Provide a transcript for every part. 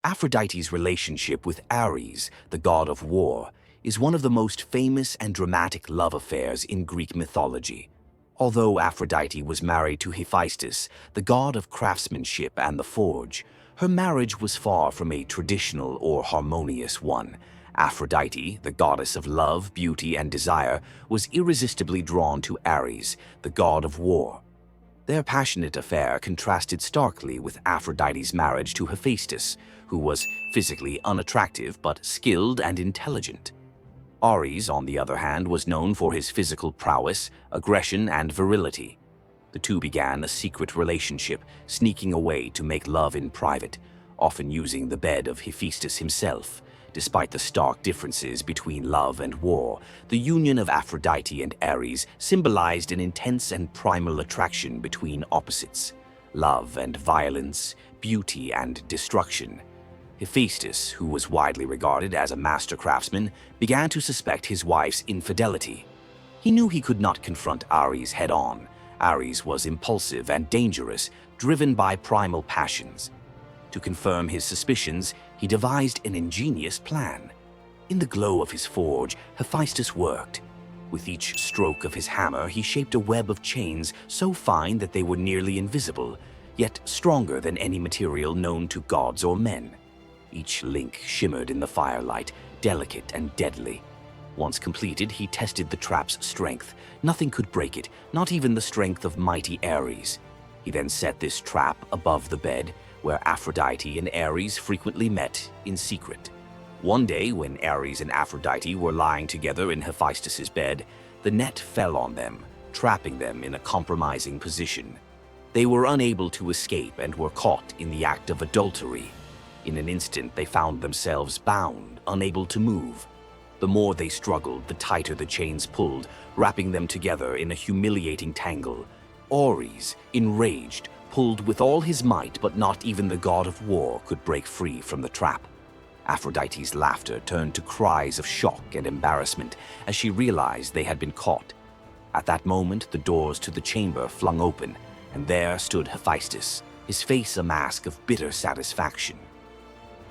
Aphrodite's relationship with Ares, the god of war, is one of the most famous and dramatic love affairs in Greek mythology. Although Aphrodite was married to Hephaestus, the god of craftsmanship and the forge, her marriage was far from a traditional or harmonious one. Aphrodite, the goddess of love, beauty, and desire, was irresistibly drawn to Ares, the god of war. Their passionate affair contrasted starkly with Aphrodite's marriage to Hephaestus, who was physically unattractive but skilled and intelligent. Ares, on the other hand, was known for his physical prowess, aggression, and virility. The two began a secret relationship, sneaking away to make love in private, often using the bed of Hephaestus himself. Despite the stark differences between love and war, the union of Aphrodite and Ares symbolized an intense and primal attraction between opposites: love and violence, beauty and destruction. Hephaestus, who was widely regarded as a master craftsman, began to suspect his wife's infidelity. He knew he could not confront Ares head-on. Ares was impulsive and dangerous, driven by primal passions. To confirm his suspicions, he devised an ingenious plan. In the glow of his forge, Hephaestus worked. With each stroke of his hammer, he shaped a web of chains so fine that they were nearly invisible, yet stronger than any material known to gods or men. Each link shimmered in the firelight, delicate and deadly. Once completed, he tested the trap's strength. Nothing could break it, not even the strength of mighty Ares. He then set this trap above the bed, where Aphrodite and Ares frequently met in secret. One day, when Ares and Aphrodite were lying together in Hephaestus's bed, the net fell on them, trapping them in a compromising position. They were unable to escape and were caught in the act of adultery. In an instant, they found themselves bound, unable to move. The more they struggled, the tighter the chains pulled, wrapping them together in a humiliating tangle. Ares, enraged, pulled with all his might, but not even the god of war could break free from the trap. Aphrodite's laughter turned to cries of shock and embarrassment as she realized they had been caught. At that moment, the doors to the chamber flung open, and there stood Hephaestus, his face a mask of bitter satisfaction.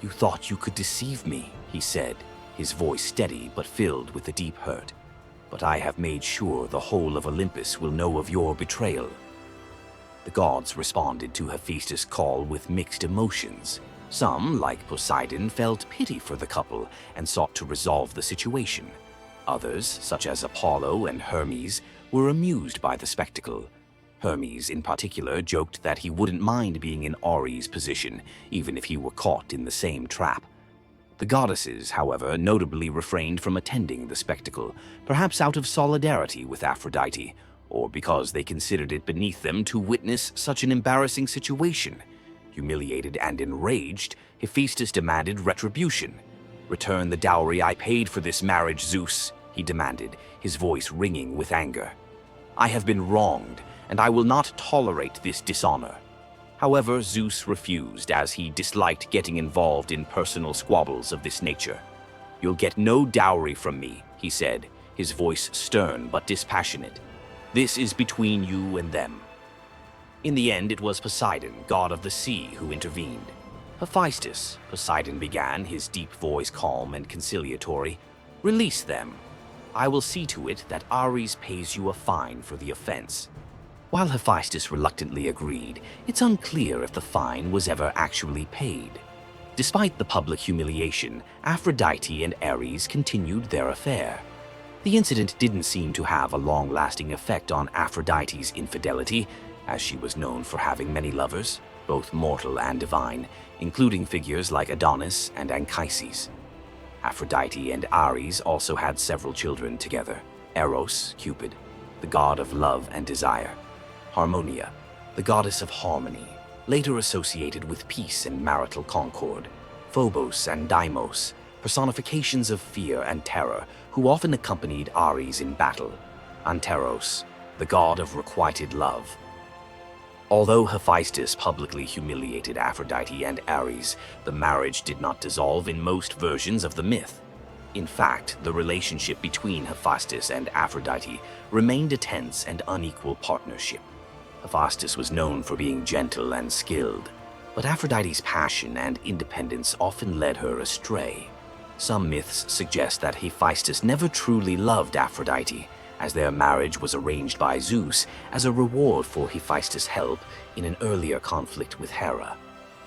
"You thought you could deceive me," he said, his voice steady but filled with a deep hurt. "But I have made sure the whole of Olympus will know of your betrayal." The gods responded to Hephaestus' call with mixed emotions. Some, like Poseidon, felt pity for the couple and sought to resolve the situation. Others, such as Apollo and Hermes, were amused by the spectacle. Hermes, in particular, joked that he wouldn't mind being in Ares' position, even if he were caught in the same trap. The goddesses, however, notably refrained from attending the spectacle, perhaps out of solidarity with Aphrodite, or because they considered it beneath them to witness such an embarrassing situation. Humiliated and enraged, Hephaestus demanded retribution. "Return the dowry I paid for this marriage, Zeus," he demanded, his voice ringing with anger. "I have been wronged, and I will not tolerate this dishonor." However, Zeus refused, as he disliked getting involved in personal squabbles of this nature. "You'll get no dowry from me," he said, his voice stern but dispassionate. "This is between you and them." In the end, it was Poseidon, god of the sea, who intervened. "Hephaestus," Poseidon began, his deep voice calm and conciliatory, "release them. I will see to it that Ares pays you a fine for the offense." While Hephaestus reluctantly agreed, it's unclear if the fine was ever actually paid. Despite the public humiliation, Aphrodite and Ares continued their affair. The incident didn't seem to have a long-lasting effect on Aphrodite's infidelity, as she was known for having many lovers, both mortal and divine, including figures like Adonis and Anchises. Aphrodite and Ares also had several children together: Eros, Cupid, the god of love and desire; Harmonia, the goddess of harmony, later associated with peace and marital concord; Phobos and Deimos, personifications of fear and terror, who often accompanied Ares in battle; Anteros, the god of requited love. Although Hephaestus publicly humiliated Aphrodite and Ares, the marriage did not dissolve in most versions of the myth. In fact, the relationship between Hephaestus and Aphrodite remained a tense and unequal partnership. Hephaestus was known for being gentle and skilled. But Aphrodite's passion and independence often led her astray. Some myths suggest that Hephaestus never truly loved Aphrodite, as their marriage was arranged by Zeus as a reward for Hephaestus' help in an earlier conflict with Hera.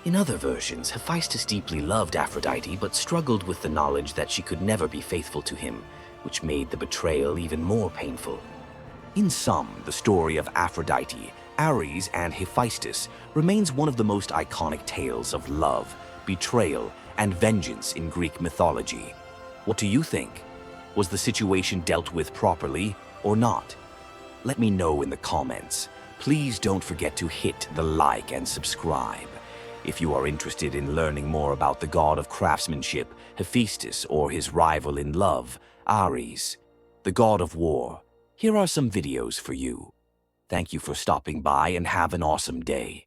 In other versions, Hephaestus deeply loved Aphrodite but struggled with the knowledge that she could never be faithful to him, which made the betrayal even more painful. In sum, the story of Aphrodite, Ares, and Hephaestus remains one of the most iconic tales of love, betrayal, and vengeance in Greek mythology. What do you think? Was the situation dealt with properly or not? Let me know in the comments. Please don't forget to hit the like and subscribe. If you are interested in learning more about the god of craftsmanship, Hephaestus, or his rival in love, Ares, the god of war, here are some videos for you. Thank you for stopping by and have an awesome day.